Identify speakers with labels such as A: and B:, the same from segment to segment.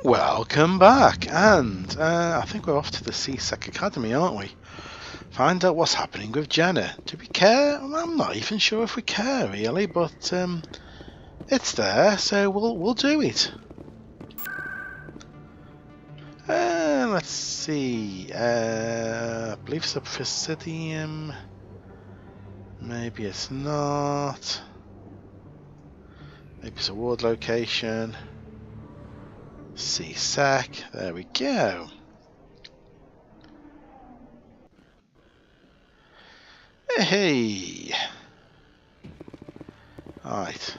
A: Welcome back, and I think we're off to the CSEC Academy, aren't we? Find out what's happening with Jenna. Do we care? I'm not even sure if we care really, but it's there, so we'll do it. Let's see. I believe it's a Presidium. Maybe it's not. Maybe it's a ward location. CSEC. There we go. Hey. Alright.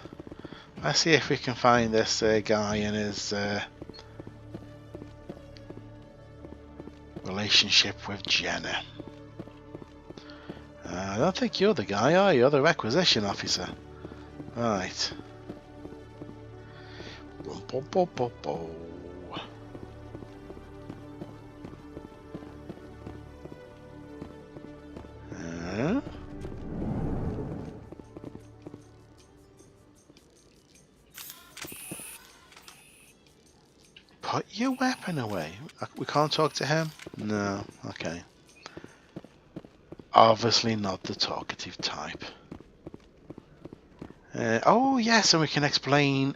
A: Let's see if we can find this guy and his relationship with Jenna. I don't think you're the guy, are you? You're the requisition officer. Right. Put your weapon away. We can't talk to him? No, okay. Obviously not the talkative type. Oh yes, and we can explain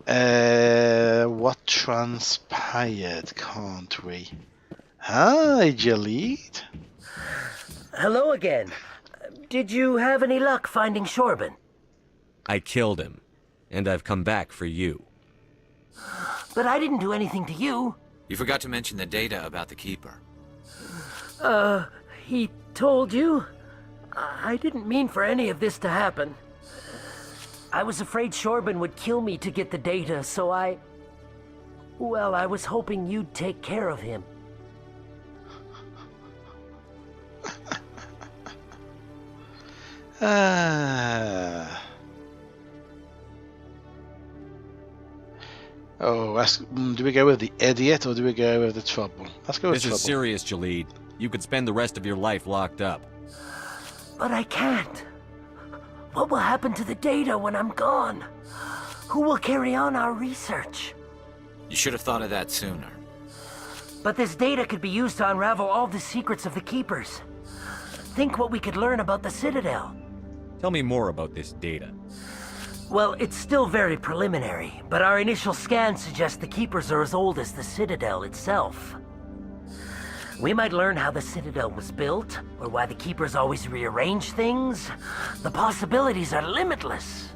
A: what transpired, can't we? Hi, Jalid.
B: Hello again. Did you have any luck finding Shorban?
C: I killed him, and I've come back for you.
B: But I didn't do anything to you.
D: You forgot to mention the data about the Keeper.
B: He told you? I didn't mean for any of this to happen. I was afraid Shorban would kill me to get the data, so well, I was hoping you'd take care of him.
A: Oh, do we go with the idiot or do we go with the trouble? Let's go with trouble.
C: This is serious, Jalid. You could spend the rest of your life locked up.
B: But I can't. What will happen to the data when I'm gone? Who will carry on our research?
D: You should have thought of that sooner.
B: But this data could be used to unravel all the secrets of the Keepers. Think what we could learn about the Citadel.
C: Tell me more about this data.
B: Well, it's still very preliminary, but our initial scans suggest the Keepers are as old as the Citadel itself. We might learn how the Citadel was built, or why the Keepers always rearrange things. The possibilities are limitless.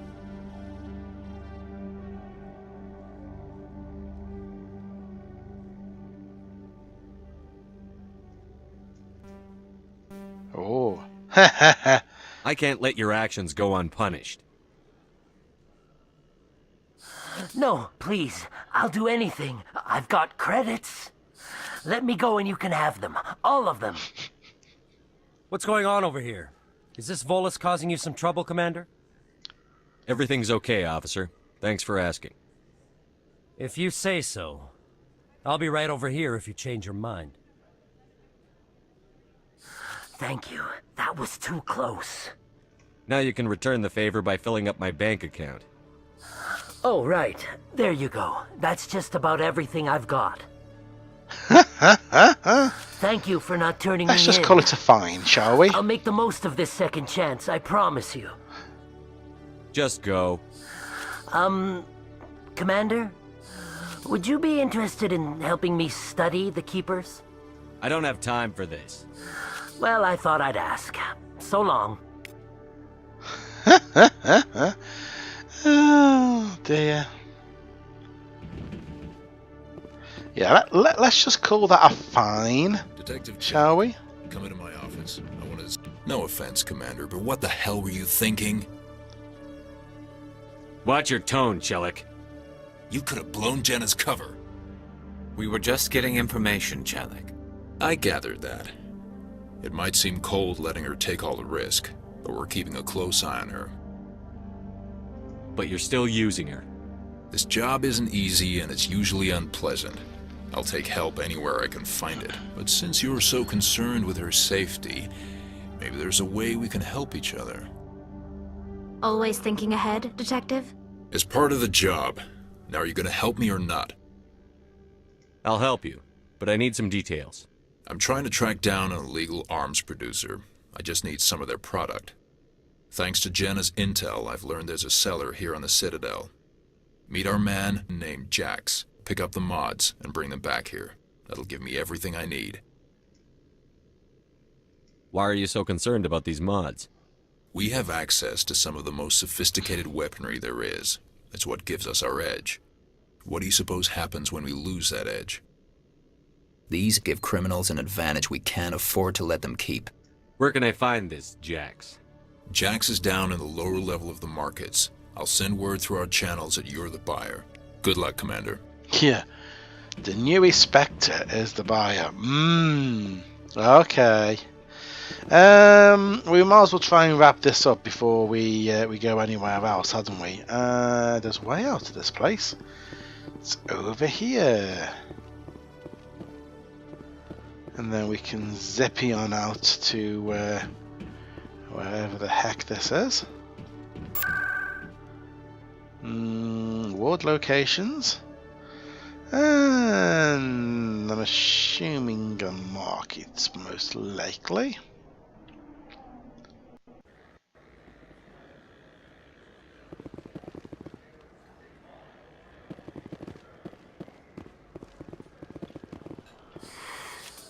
A: Oh.
C: I can't let your actions go unpunished.
B: No, please. I'll do anything. I've got credits. Let me go and you can have them. All of them.
E: What's going on over here? Is this Volus causing you some trouble, Commander?
C: Everything's okay, officer. Thanks for asking.
E: If you say so. I'll be right over here if you change your mind.
B: Thank you. That was too close.
C: Now you can return the favor by filling up my bank account.
B: Oh, right. There you go. That's just about everything I've got. Thank you for not turning me in.
A: Let's just call it a fine, shall we?
B: I'll make the most of this second chance, I promise you.
C: Just go.
B: Commander? Would you be interested in helping me study the Keepers?
C: I don't have time for this.
B: Well, I thought I'd ask. So long.
A: Oh dear. Yeah, let's just call that a fine,
F: Detective,
A: shall we?
F: come into my office. I want to... No offense, Commander, but what the hell were you thinking?
C: Watch your tone, Chelik.
F: You could have blown Jenna's cover.
D: We were just getting information, Chelik.
F: I gathered that. It might seem cold letting her take all the risk, but we're keeping a close eye on her.
C: But you're still using her.
F: This job isn't easy and it's usually unpleasant. I'll take help anywhere I can find it, but since you're so concerned with her safety, maybe there's a way we can help each other.
G: Always thinking ahead, Detective?
F: It's part of the job. Now, are you gonna help me or not?
C: I'll help you, but I need some details.
F: I'm trying to track down an illegal arms producer. I just need some of their product. Thanks to Jenna's intel, I've learned there's a seller here on the Citadel. Meet our man named Jax. Pick up the mods and bring them back here. That'll give me everything I need.
C: Why are you so concerned about these mods?
F: We have access to some of the most sophisticated weaponry there is. It's what gives us our edge. What do you suppose happens when we lose that edge?
G: These give criminals an advantage we can't afford to let them keep.
C: Where can I find this, Jax?
F: Jax is down in the lower level of the markets. I'll send word through our channels that you're the buyer. Good luck, Commander.
A: Yeah. The new Spectre is the buyer. Okay. We might as well try and wrap this up before we go anywhere else, hadn't we? There's a way out of this place. It's over here. And then we can zippy on out to wherever the heck this is. Ward locations. And I'm assuming a market's most likely.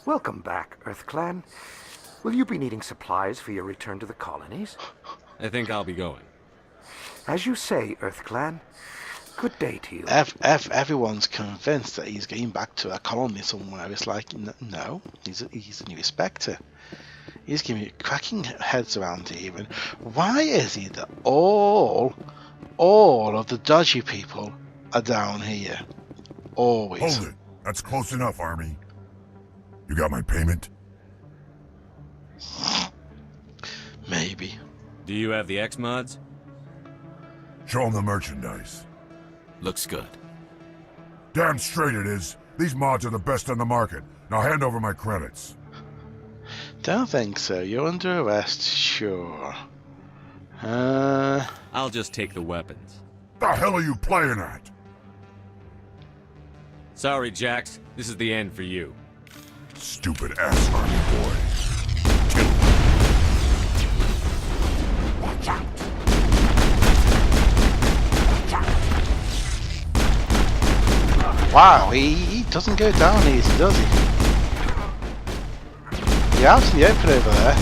H: Welcome back, EarthClan. Will you be needing supplies for your return to the colonies?
C: I think I'll be going.
H: As you say, EarthClan. Good day to you.
A: Everyone's convinced that he's getting back to a colony somewhere. It's like, no, he's a new Spectre. He's giving me cracking heads around here. Even why is it that all of the dodgy people are down here? Always.
I: Hold it. That's close enough, Army. You got my payment?
A: Maybe.
C: Do you have the X mods?
I: Show them the merchandise.
D: Looks good.
I: Damn straight it is. These mods are the best on the market. Now hand over my credits.
A: Don't think so. You're under arrest, sure.
C: I'll just take the weapons.
I: The hell are you playing at?
C: Sorry, Jax. This is the end for you.
I: Stupid ass Army boy.
H: Watch out!
A: Wow, he doesn't go down easy, does he? You're out in the open over there.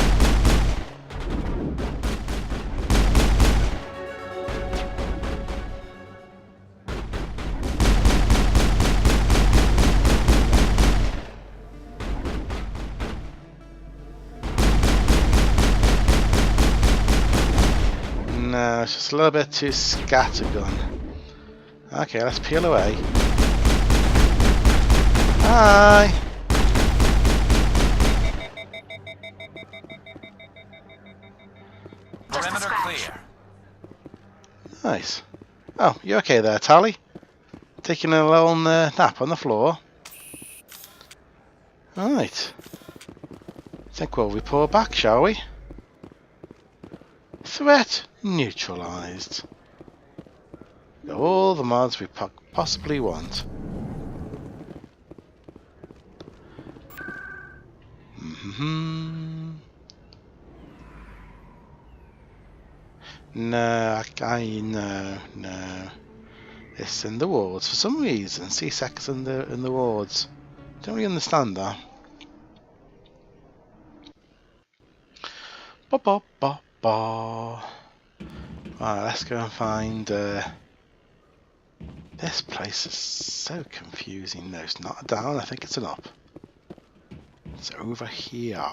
A: No, it's just a little bit too scattergun. Okay, let's peel away. Hi!
D: Perimeter clear.
A: Nice. Oh, you okay there, Tally? Taking a little nap on the floor? Right. I think we'll report back, shall we? Threat neutralized. Got all the mods we possibly want. No, no. It's in the wards for some reason. C-Sec's in the wards. Don't really understand that. Right, let's go and find. This place is so confusing. No, it's not a down. I think it's an up. It's over here.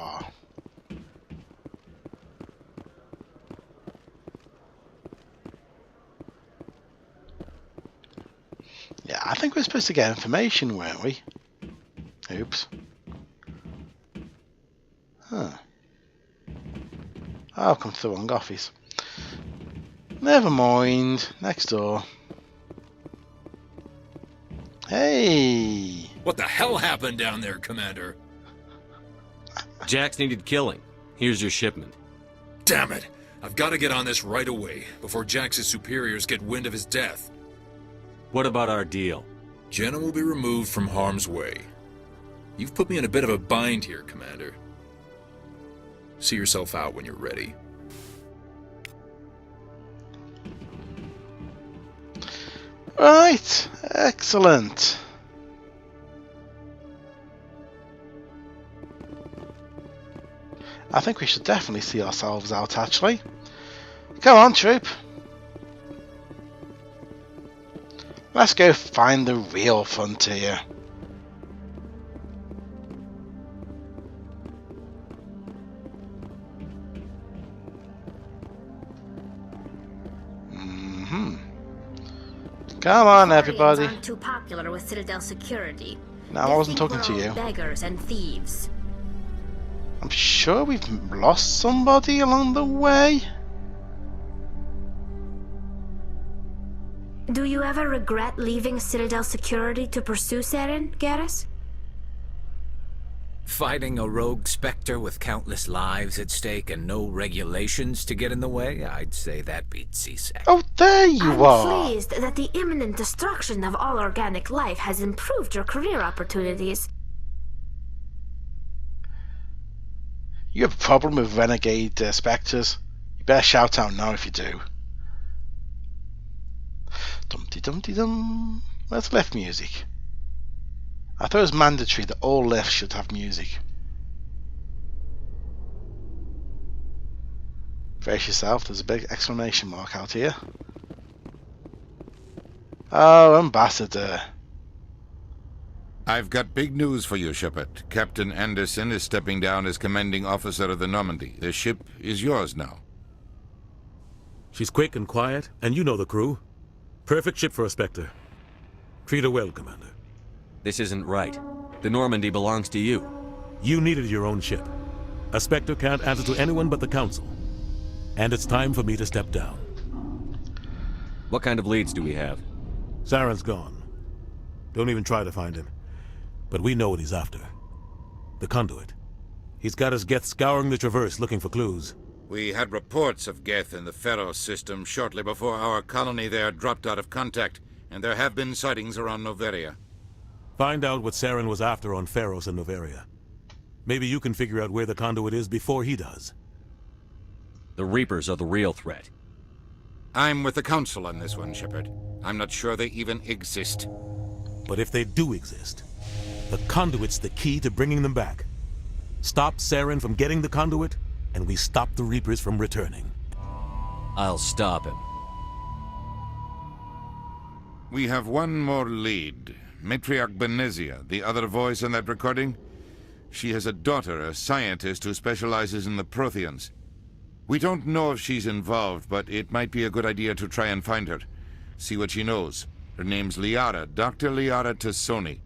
A: Yeah, I think we're supposed to get information, weren't we? Oops. Huh. I'll come to the wrong office. Never mind. Next door. Hey!
F: What the hell happened down there, Commander?
C: Jax needed killing. Here's your shipment.
F: Damn it! I've got to get on this right away, before Jax's superiors get wind of his death.
C: What about our deal?
F: Jenna will be removed from harm's way. You've put me in a bit of a bind here, Commander. See yourself out when you're ready.
A: Right, excellent. I think we should definitely see ourselves out, actually. Come on, troop. Let's go find the real frontier. Come on, everybody.
J: Aren't too popular with Citadel security.
A: No, I wasn't talking to you.
J: Beggars and thieves.
A: I'm sure we've lost somebody along the way.
J: Do you ever regret leaving Citadel security to pursue Saren, Garrus?
D: Fighting a rogue Spectre with countless lives at stake and no regulations to get in the way? I'd say that beats CSEC.
A: Oh, there you are.
J: I'm pleased that the imminent destruction of all organic life has improved your career opportunities.
A: You have a problem with renegade spectres? You better shout out now if you do. Dum-de-dum-de-dum. Where's lift music? I thought it was mandatory that all lifts should have music. Brace yourself, there's a big exclamation mark out here. Oh, Ambassador.
K: I've got big news for you, Shepard. Captain Anderson is stepping down as commanding officer of the Normandy. The ship is yours now.
L: She's quick and quiet, and you know the crew. Perfect ship for a Spectre. Treat her well, Commander.
C: This isn't right. The Normandy belongs to you.
L: You needed your own ship. A Spectre can't answer to anyone but the Council. And it's time for me to step down.
C: What kind of leads do we have?
L: Saren's gone. Don't even try to find him. But we know what he's after. The conduit. He's got his Geth scouring the Traverse looking for clues.
K: We had reports of Geth in the Pharos system shortly before our colony there dropped out of contact, and there have been sightings around Noveria.
L: Find out what Saren was after on Pharos and Noveria. Maybe you can figure out where the conduit is before he does.
C: The Reapers are the real threat.
K: I'm with the Council on this one, Shepard. I'm not sure they even exist.
L: But if they do exist, the conduit's the key to bringing them back. Stop Saren from getting the conduit, and we stop the Reapers from returning.
C: I'll stop him.
K: We have one more lead. Matriarch Benezia, the other voice in that recording. She has a daughter, a scientist who specializes in the Protheans. We don't know if she's involved, but it might be a good idea to try and find her. See what she knows. Her name's Liara, Dr. Liara Tassoni.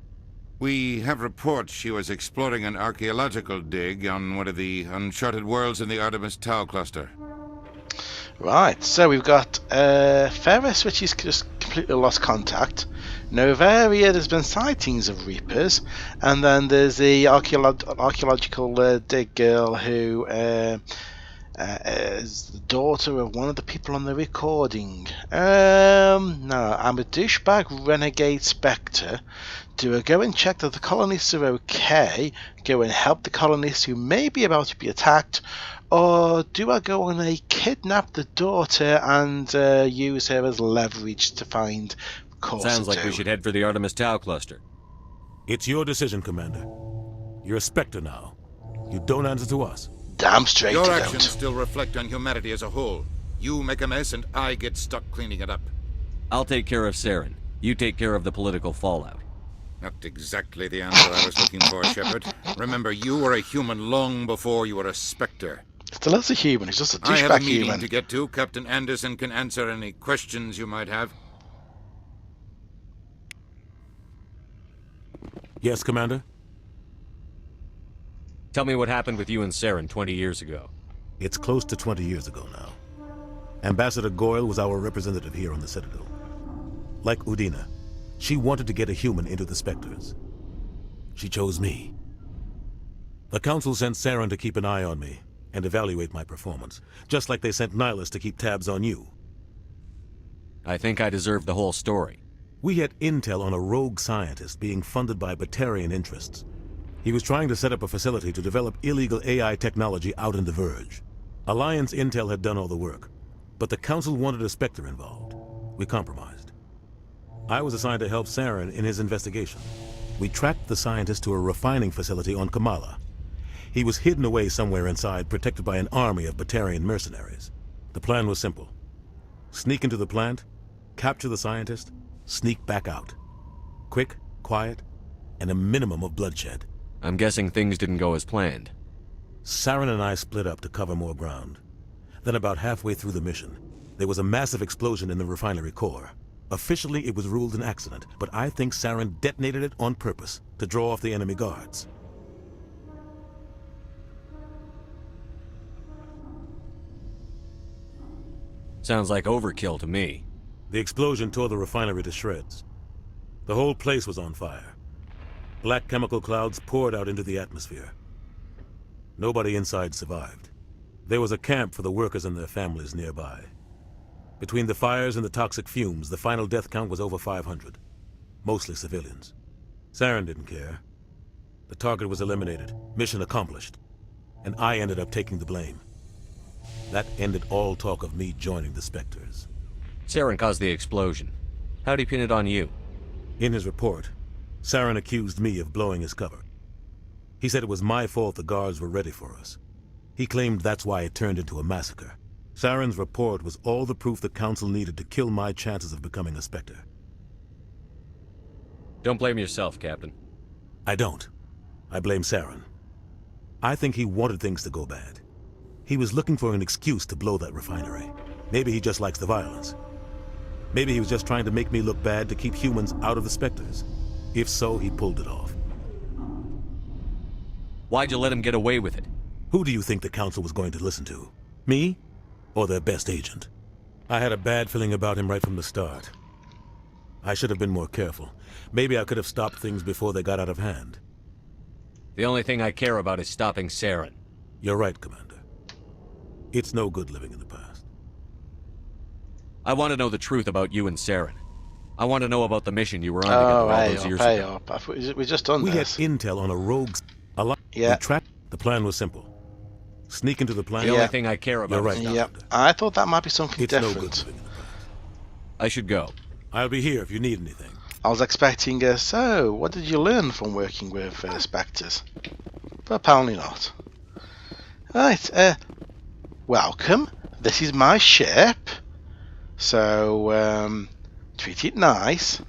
K: We have reports she was exploring an archaeological dig on one of the uncharted worlds in the Artemis Tau cluster.
A: Right, so we've got Ferris, which is just completely lost contact. Noveria, there's been sightings of Reapers, and then there's the archaeological dig girl who is the daughter of one of the people on the recording. No, I'm a douchebag renegade Spectre. Do I go and check that the colonists are okay, go and help the colonists who may be about to be attacked, or do I go and kidnap the daughter and use her as leverage to find course?
C: Sounds like we should head for the Artemis Tau cluster.
L: It's your decision, Commander. You're a Spectre now. You don't answer to us.
A: Damn straight
K: Your
A: you
K: actions
A: don't.
K: still reflect on humanity as a whole. You make a mess and I get stuck cleaning it up.
C: I'll take care of Saren. You take care of the political fallout.
K: Not exactly the answer I was looking for, Shepard. Remember, you were a human long before you were a Spectre.
A: Still as a human, he's just a
K: I have a
A: douchebag
K: meeting
A: human.
K: to get to. Captain Anderson can answer any questions you might have.
L: Yes, Commander?
C: Tell me what happened with you and Saren 20 years ago.
L: It's close to 20 years ago now. Ambassador Goyle was our representative here on the Citadel. Like Udina, she wanted to get a human into the Spectres. She chose me. The Council sent Saren to keep an eye on me and evaluate my performance, just like they sent Nihilus to keep tabs on you.
C: I think I deserve the whole story.
L: We had intel on a rogue scientist being funded by Batarian interests. He was trying to set up a facility to develop illegal AI technology out in the Verge. Alliance intel had done all the work, but the Council wanted a Spectre involved. We compromised. I was assigned to help Saren in his investigation. We tracked the scientist to a refining facility on Kamala. He was hidden away somewhere inside, protected by an army of Batarian mercenaries. The plan was simple. Sneak into the plant, capture the scientist, sneak back out. Quick, quiet, and a minimum of bloodshed.
C: I'm guessing things didn't go as planned.
L: Saren and I split up to cover more ground. Then about halfway through the mission, there was a massive explosion in the refinery core. Officially, it was ruled an accident, but I think Saren detonated it on purpose to draw off the enemy guards.
C: Sounds like overkill to me.
L: The explosion tore the refinery to shreds. The whole place was on fire. Black chemical clouds poured out into the atmosphere. Nobody inside survived. There was a camp for the workers and their families nearby. Between the fires and the toxic fumes, the final death count was over 500. Mostly civilians. Saren didn't care. The target was eliminated, mission accomplished. And I ended up taking the blame. That ended all talk of me joining the Spectres.
C: Saren caused the explosion. How'd he pin it on you?
L: In his report, Saren accused me of blowing his cover. He said it was my fault the guards were ready for us. He claimed that's why it turned into a massacre. Saren's report was all the proof the Council needed to kill my chances of becoming a Spectre.
C: Don't blame yourself, Captain.
L: I don't. I blame Saren. I think he wanted things to go bad. He was looking for an excuse to blow that refinery. Maybe he just likes the violence. Maybe he was just trying to make me look bad to keep humans out of the Spectres. If so, he pulled it off.
C: Why'd you let him get away with it?
L: Who do you think the Council was going to listen to? Me? Or their best agent? I had a bad feeling about him right from the start. I should have been more careful. Maybe I could have stopped things before they got out of hand.
C: The only thing I care about is stopping Saren.
L: You're right, Commander. It's no good living in the past.
C: I want to know the truth about you and Saren. I want to know about the mission you were on together all those years ago.
A: I thought we just done
L: We had
A: this.
L: intel on a rogue...
A: Yeah.
L: The plan was simple. Sneak into the plant.
C: The only thing I care about
L: You're
C: is
L: right.
A: Yeah, I thought that might be something
L: It's
A: different.
L: no good living in the past.
C: I should go.
L: I'll be here if you need anything.
A: I was expecting so what did you learn from working with Spectres? But apparently not. Right, welcome. This is my ship. So, treat it nice.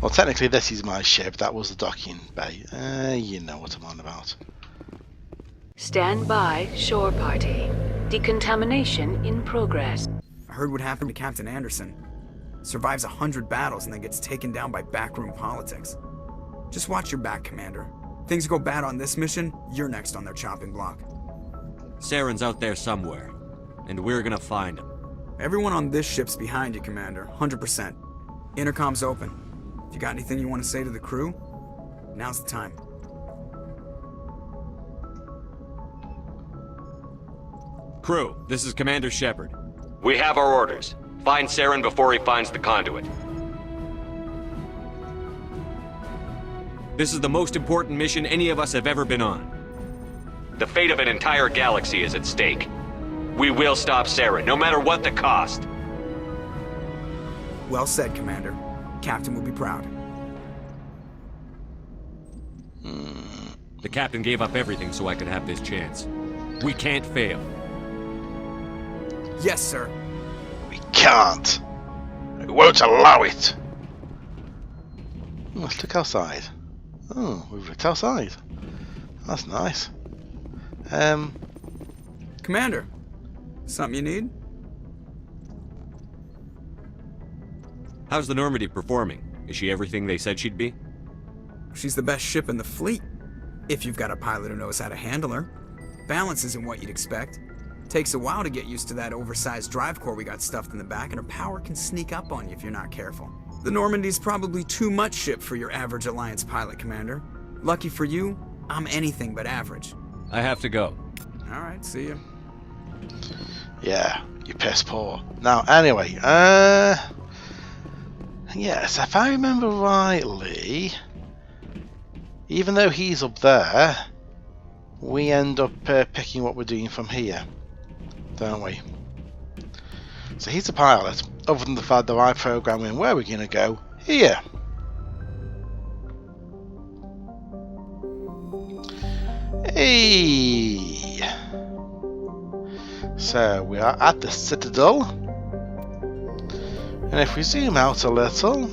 A: Well, technically this is my ship. That was the docking bay. You know what I'm on about.
M: Stand by, shore party. Decontamination in progress.
N: I heard what happened to Captain Anderson. Survives 100 battles and then gets taken down by backroom politics. Just watch your back, Commander. Things go bad on this mission, you're next on their chopping block.
C: Saren's out there somewhere, and we're gonna find him.
N: Everyone on this ship's behind you, Commander. 100%. Intercom's open. If you got anything you want to say to the crew, now's the time.
C: Crew, this is Commander Shepard. We have our orders. Find Saren before he finds the conduit. This is the most important mission any of us have ever been on. The fate of an entire galaxy is at stake. We will stop Saren, no matter what the cost.
N: Well said, Commander. Captain will be proud.
C: The captain gave up everything so I could have this chance. We can't fail.
N: Yes, sir.
A: We can't. We won't allow it. Let's look outside. Oh, we've looked outside. That's nice.
N: Commander, something you need?
C: How's the Normandy performing? Is she everything they said she'd be?
N: She's the best ship in the fleet. If you've got a pilot who knows how to handle her. Balance isn't what you'd expect. Takes a while to get used to that oversized drive core we got stuffed in the back, and her power can sneak up on you if you're not careful. The Normandy's probably too much ship for your average Alliance pilot, Commander. Lucky for you, I'm anything but average.
C: I have to go.
N: Alright, see ya.
A: Yeah, you piss poor. Now, anyway, yes, if I remember rightly, even though he's up there, we end up picking what we're doing from here, don't we? So he's a pilot, other than the fact that I program in where we're going to go, here. Hey! So we are at the Citadel, and if we zoom out a little,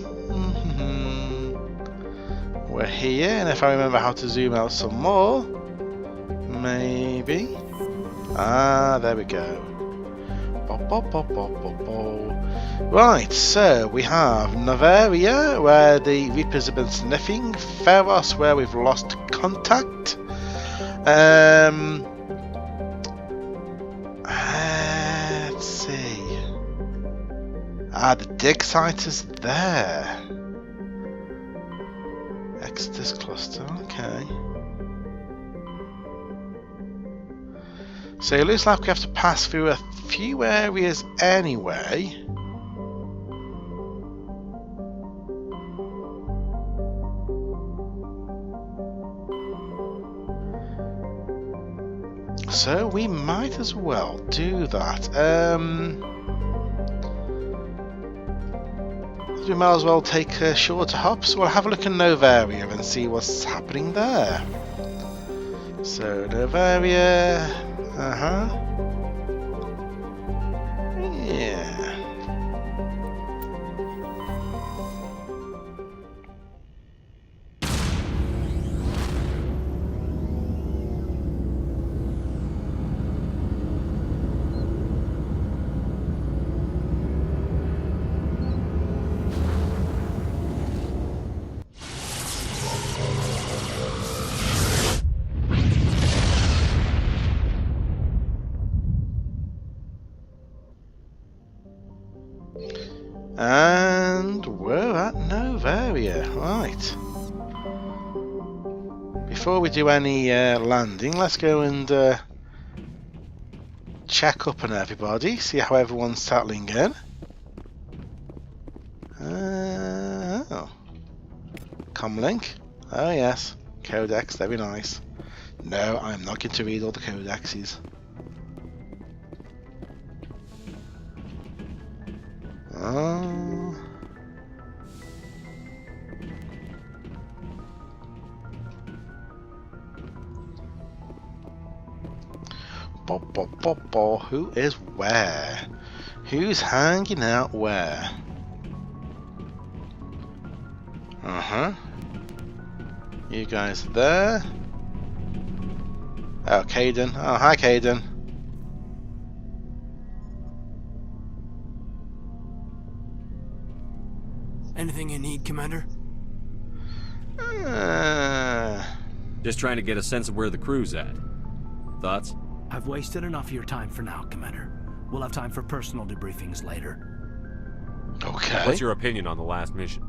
A: we're here, and if I remember how to zoom out some more, maybe, there we go. Right, so we have Novaria, where the Reapers have been sniffing, Pharos, where we've lost contact, let's see. The dig site is there. Exodus cluster, okay. So it looks like we have to pass through a few areas anyway. So we might as well do that. We might as well take shorter hops. We'll have a look at Novaria and see what's happening there. So Novaria, yeah. And we're at Novaria, right. Before we do any landing, let's go and check up on everybody, see how everyone's settling in. Oh. Comlink, oh yes, Codex, very nice. No, I'm not going to read all the codexes. Who is where? Who's hanging out where? You guys there? Oh, Caden. Oh, hi, Caden.
O: Anything you need, Commander?
C: Just trying to get a sense of where the crew's at. Thoughts?
O: I've wasted enough of your time for now, Commander. We'll have time for personal debriefings later.
A: Okay.
C: What's your opinion on the last mission?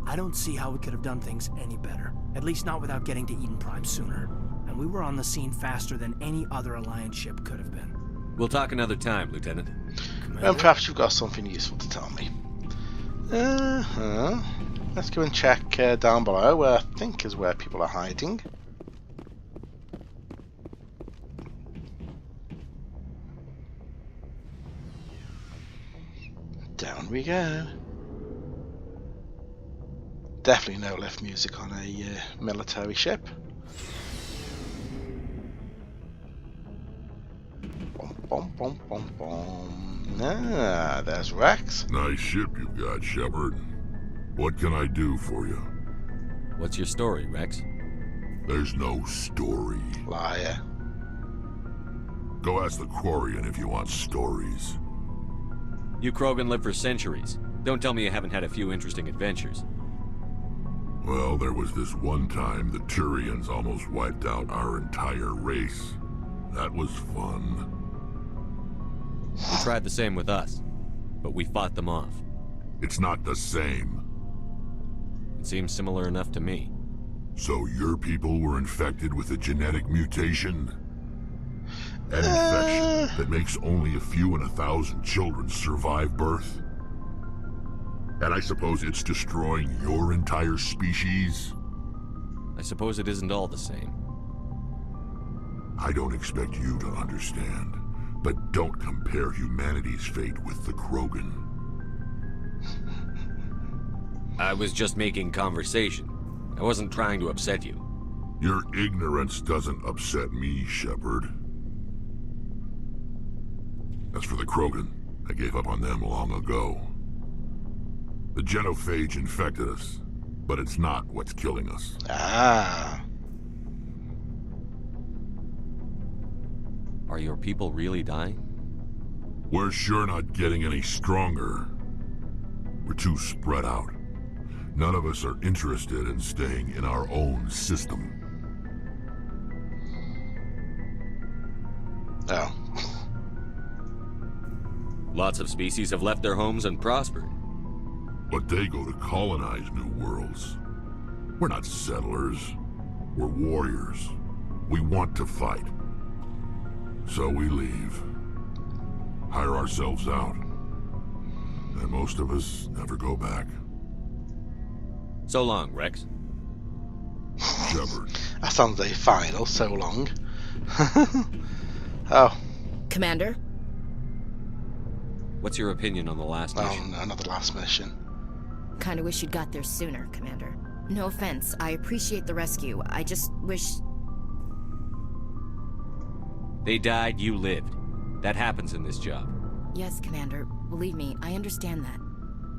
O: I don't see how we could have done things any better. At least not without getting to Eden Prime sooner. And we were on the scene faster than any other Alliance ship could have been.
C: We'll talk another time, Lieutenant.
A: And perhaps you've got something useful to tell me. Let's go and check down below, where I think is where people are hiding. Down we go. Definitely no lift music on a military ship. Bom, bom, bom, bom. Ah, there's Rex.
I: Nice ship you've got, Shepard. What can I do for you?
C: What's your story, Rex?
I: There's no story.
A: Liar.
I: Go ask the Quarian if you want stories.
C: You Krogan lived for centuries. Don't tell me you haven't had a few interesting adventures.
I: Well, there was this one time the Turians almost wiped out our entire race. That was fun.
C: You tried the same with us, but we fought them off.
I: It's not the same.
C: It seems similar enough to me.
I: So your people were infected with a genetic mutation? An infection that makes only a few in 1,000 children survive birth? And I suppose it's destroying your entire species?
C: I suppose it isn't all the same.
I: I don't expect you to understand, but don't compare humanity's fate with the Krogan.
C: I was just making conversation. I wasn't trying to upset you.
I: Your ignorance doesn't upset me, Shepard. As for the Krogan, I gave up on them long ago. The genophage infected us, but it's not what's killing us.
A: Ah.
C: Are your people really dying?
I: We're sure not getting any stronger. We're too spread out. None of us are interested in staying in our own system.
A: Oh.
C: Lots of species have left their homes and prospered.
I: But they go to colonize new worlds. We're not settlers. We're warriors. We want to fight. So we leave. Hire ourselves out. And most of us never go back.
C: So long, Rex.
I: Shepard.
A: That sounds very final, so long. Oh.
P: Commander?
C: What's your opinion on the last mission?
A: Oh, no, not the last mission.
P: Kinda wish you'd got there sooner, Commander. No offense, I appreciate the rescue. I just wish...
C: They died, you lived. That happens in this job.
P: Yes, Commander. Believe me, I understand that.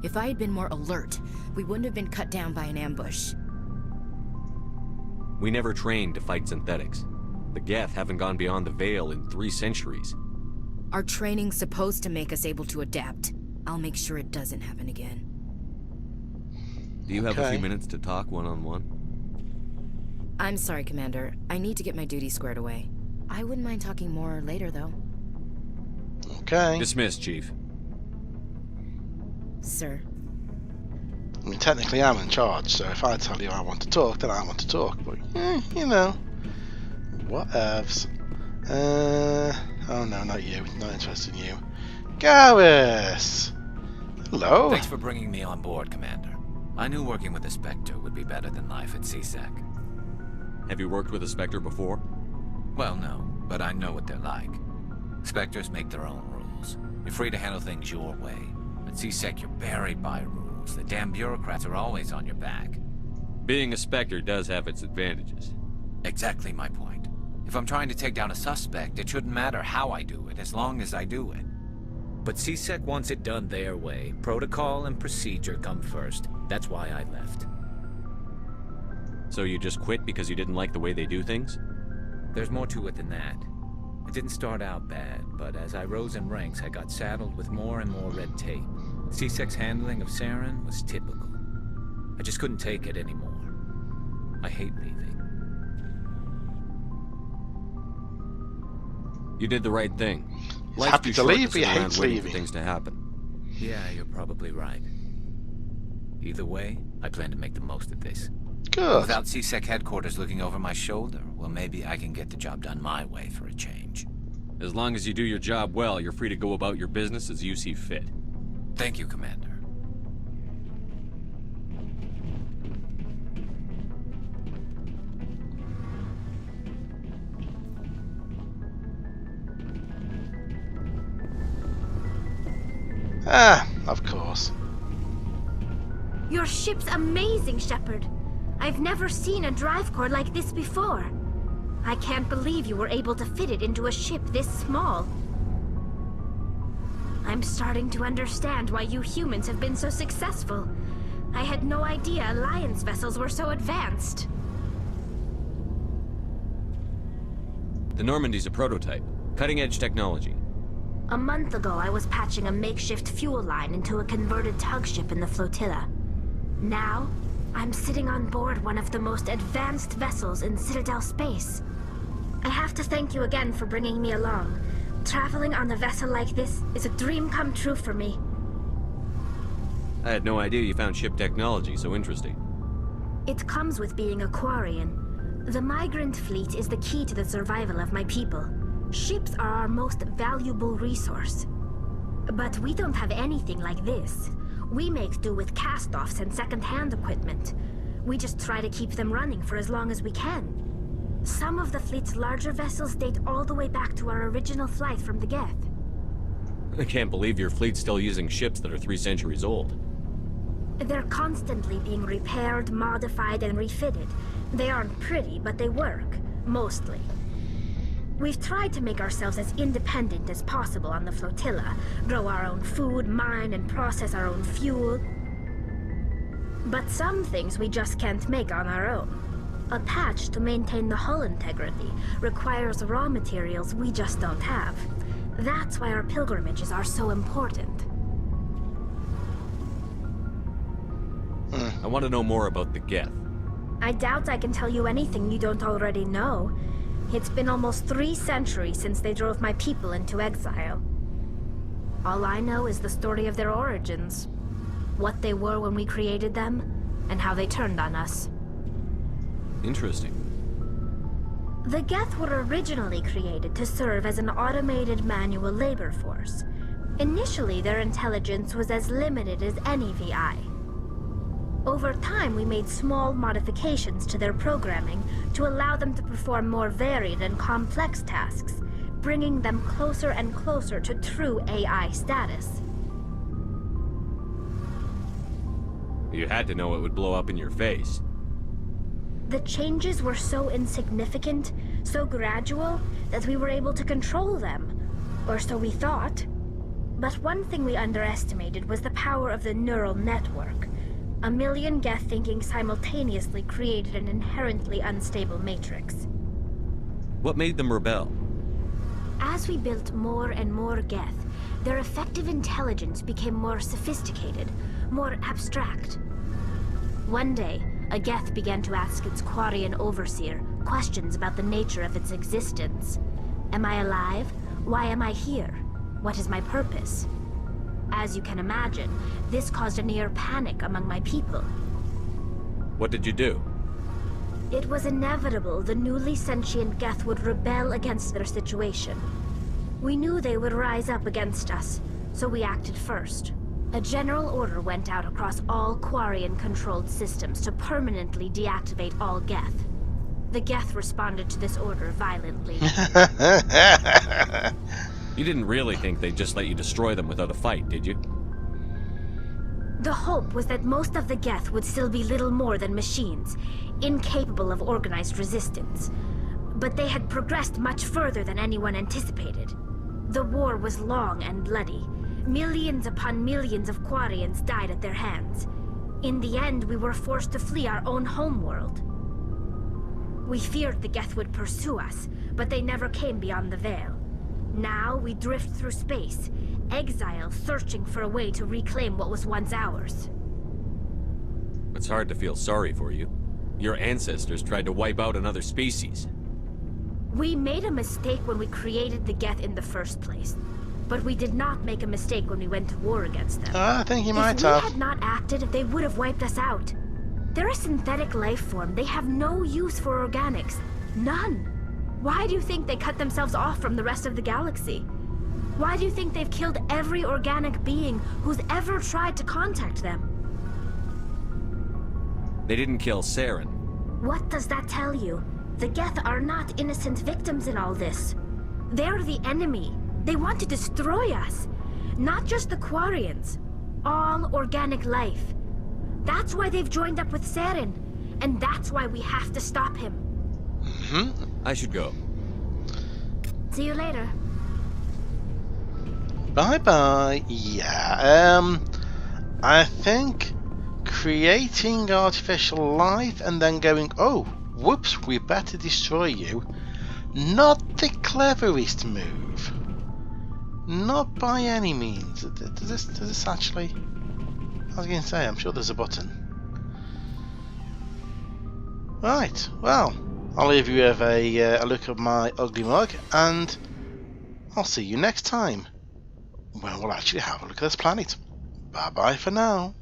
P: If I had been more alert, we wouldn't have been cut down by an ambush.
C: We never trained to fight synthetics. The Geth haven't gone beyond the Veil in 3 centuries.
P: Our training's supposed to make us able to adapt. I'll make sure it doesn't happen again.
C: Do you have a few minutes to talk one-on-one?
P: I'm sorry, Commander. I need to get my duty squared away. I wouldn't mind talking more later, though.
A: Okay.
C: Dismissed, Chief.
P: Sir.
A: I mean, technically I'm in charge, so if I tell you I want to talk, then I want to talk. But, you know. Whatevs. Oh no, not you. Not interested in you. Garrus! Hello.
D: Thanks for bringing me on board, Commander. I knew working with a Spectre would be better than life at CSEC.
C: Have you worked with a Spectre before?
D: Well, no, but I know what they're like. Spectres make their own rules. You're free to handle things your way. At CSEC, you're buried by rules. The damn bureaucrats are always on your back.
C: Being a Spectre does have its advantages.
D: Exactly my point. If I'm trying to take down a suspect, it shouldn't matter how I do it, as long as I do it. But CSEC wants it done their way. Protocol and procedure come first. That's why I left.
C: So you just quit because you didn't like the way they do things?
D: There's more to it than that. It didn't start out bad, but as I rose in ranks, I got saddled with more and more red tape. CSEC's handling of Saren was typical. I just couldn't take it anymore. I hate leaving.
C: You did the right thing.
A: He's
C: Life's
A: happy
C: too
A: to
C: short
A: leave, but he
C: sit around
A: hates
C: waiting
A: leaving.
C: for things to happen.
D: Yeah, you're probably right. Either way, I plan to make the most of this.
A: Good.
D: Without CSEC headquarters looking over my shoulder, well, maybe I can get the job done my way for a change.
C: As long as you do your job well, you're free to go about your business as you see fit.
D: Thank you, Commander.
A: Ah, of course.
J: Your ship's amazing, Shepard. I've never seen a drive core like this before. I can't believe you were able to fit it into a ship this small. I'm starting to understand why you humans have been so successful. I had no idea Alliance vessels were so advanced.
C: The Normandy's a prototype. Cutting-edge technology.
J: A month ago, I was patching a makeshift fuel line into a converted tug ship in the flotilla. Now, I'm sitting on board one of the most advanced vessels in Citadel space. I have to thank you again for bringing me along. Traveling on a vessel like this is a dream come true for me.
C: I had no idea you found ship technology so interesting.
J: It comes with being a Quarian. The migrant fleet is the key to the survival of my people. Ships are our most valuable resource. But we don't have anything like this. We make do with cast-offs and second-hand equipment. We just try to keep them running for as long as we can. Some of the fleet's larger vessels date all the way back to our original flight from the Geth.
C: I can't believe your fleet's still using ships that are 3 centuries old.
J: They're constantly being repaired, modified, and refitted. They aren't pretty, but they work, mostly. We've tried to make ourselves as independent as possible on the flotilla, grow our own food, mine and process our own fuel. But some things we just can't make on our own. A patch to maintain the hull integrity requires raw materials we just don't have. That's why our pilgrimages are so important.
C: I want to know more about the Geth.
J: I doubt I can tell you anything you don't already know. It's been almost 3 centuries since they drove my people into exile. All I know is the story of their origins. What they were when we created them, and how they turned on us.
C: Interesting.
J: The Geth were originally created to serve as an automated manual labor force. Initially, their intelligence was as limited as any VI. Over time, we made small modifications to their programming to allow them to perform more varied and complex tasks, bringing them closer and closer to true AI status.
C: You had to know it would blow up in your face.
J: The changes were so insignificant, so gradual, that we were able to control them. Or so we thought. But one thing we underestimated was the power of the neural network. 1 million Geth thinking simultaneously created an inherently unstable matrix.
C: What made them rebel?
J: As we built more and more Geth, their effective intelligence became more sophisticated, more abstract. One day, a Geth began to ask its Quarian overseer questions about the nature of its existence. Am I alive? Why am I here? What is my purpose? As you can imagine, this caused a near panic among my people.
C: What did you do?
J: It was inevitable the newly sentient Geth would rebel against their situation. We knew they would rise up against us, so we acted first. A general order went out across all Quarian-controlled systems to permanently deactivate all Geth. The Geth responded to this order violently.
C: You didn't really think they'd just let you destroy them without a fight, did you?
J: The hope was that most of the Geth would still be little more than machines, incapable of organized resistance. But they had progressed much further than anyone anticipated. The war was long and bloody. Millions upon millions of Quarians died at their hands. In the end, we were forced to flee our own homeworld. We feared the Geth would pursue us, but they never came beyond the Veil. Now we drift through space, exile searching for a way to reclaim what was once ours.
C: It's hard to feel sorry for you. Your ancestors tried to wipe out another species.
J: We made a mistake when we created the Geth in the first place. But we did not make a mistake when we went to war against them.
A: I think you might
J: have.
A: have.
J: If we had not acted, they would have wiped us out. They're a synthetic life form. They have no use for organics. None. Why do you think they cut themselves off from the rest of the galaxy? Why do you think they've killed every organic being who's ever tried to contact them?
C: They didn't kill Saren.
J: What does that tell you? The Geth are not innocent victims in all this. They're the enemy. They want to destroy us. Not just the Quarians. All organic life. That's why they've joined up with Saren. And that's why we have to stop him.
C: I should go.
J: See you later.
A: Bye-bye. Yeah, I think creating artificial life and then going, oh, whoops, we better destroy you. Not the cleverest move. Not by any means. Does this actually... I was going to say, I'm sure there's a button. Right, well, I'll leave you with a look at my ugly mug, and I'll see you next time, when we'll actually have a look at this planet. Bye-bye for now.